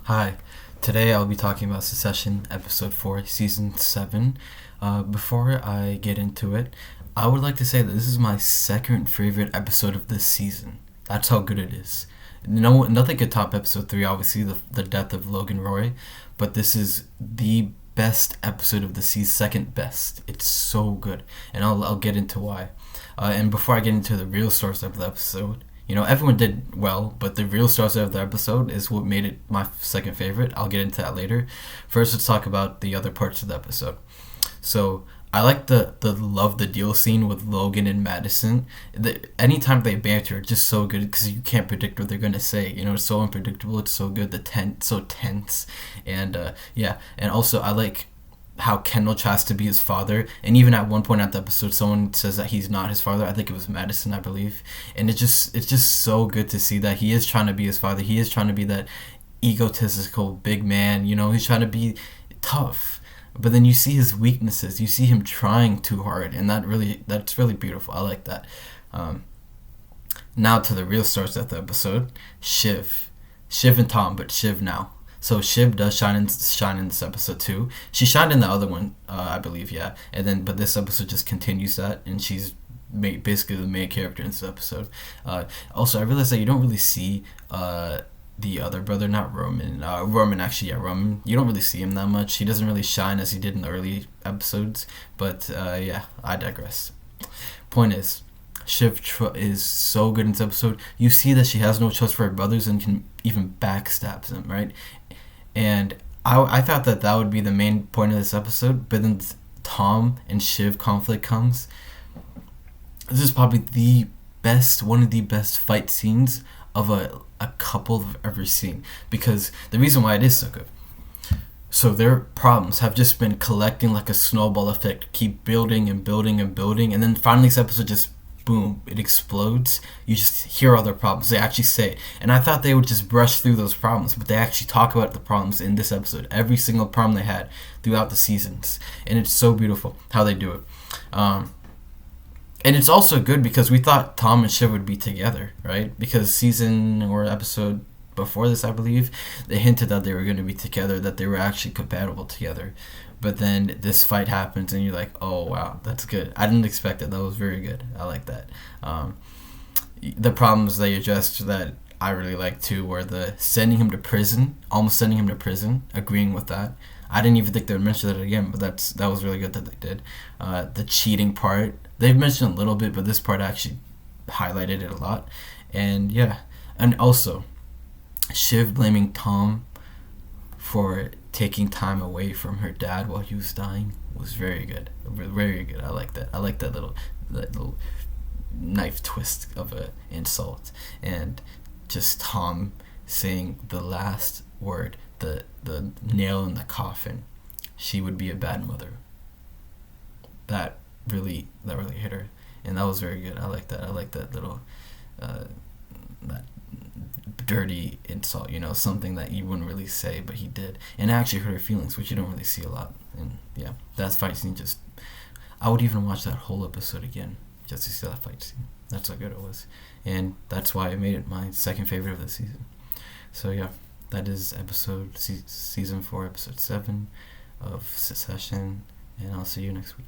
Hi, today I'll be talking about Secession, Episode 4, Season 7. Before I get into it, I would like to say that this is my second favorite episode of this season. That's how good it is. Nothing could top Episode 3, obviously, the death of Logan Roy, but this is the best episode of the season, second best. It's so good, and I'll get into why. And before I get into the real source of the episode, everyone did well, but the real stars of the episode is what made it my second favorite. I'll get into that later. First, let's talk about the other parts of the episode. So, I like the love the deal scene with Logan and Madison. Anytime they banter, it's just so good because you can't predict what they're gonna say. It's so unpredictable. It's so good. So tense, and yeah. And also, I like how Kendall tries to be his father, and even at one point at the episode, someone says that he's not his father. I think it was Madison, I believe, and it's just so good to see that he is trying to be his father. He is trying to be that egotistical big man. He's trying to be tough, but then you see his weaknesses. You see him trying too hard, and that's really beautiful. I like that. Now to the real stars of the episode, Shiv and Tom, but Shiv now. So Shiv does shine in this episode too. She shined in the other one, I believe, yeah. But this episode just continues that, and she's basically the main character in this episode. Also, I realized that you don't really see the other brother, not Roman. Roman, actually, yeah, Roman. You don't really see him that much. He doesn't really shine as he did in the early episodes. But yeah, I digress. Point is, Shiv is so good in this episode. You see that she has no trust for her brothers and can even backstab them, right? And I thought that would be the main point of this episode, but then Tom and Shiv conflict comes. This is probably one of the best fight scenes of a couple I've ever seen, because the reason why it is so good. So their problems have just been collecting like a snowball effect, keep building and building and building, and then finally this episode just boom, it explodes. You just hear all their problems. They actually say it. And I thought they would just brush through those problems, but they actually talk about the problems in this episode. Every single problem they had throughout the seasons. And it's so beautiful how they do it. And it's also good because we thought Tom and Shiv would be together, right? Because season or episode before this, I believe, they hinted that they were going to be together, that they were actually compatible together. But then this fight happens, and you're like, oh, wow, that's good. I didn't expect it. That was very good. I like that. The problems they addressed that I really liked, too, were the almost sending him to prison, agreeing with that. I didn't even think they would mention that again, but that was really good that they did. The cheating part, they've mentioned a little bit, but this part actually highlighted it a lot. And, yeah. And also, Shiv blaming Tom for taking time away from her dad while he was dying was very good. Very good. I like that. I like that little knife twist of an insult. And just Tom saying the last word, the nail in the coffin. She would be a bad mother. That really hit her. And that was very good. I like that. I like that little that dirty insult, something that you wouldn't really say, but he did, and it actually hurt her feelings, which you don't really see a lot. And yeah, that fight scene I would even watch that whole episode again just to see that fight scene. That's how good it was, and that's why I made it my second favorite of the season. So yeah, that is season 4, episode 7 of Secession, and I'll see you next week.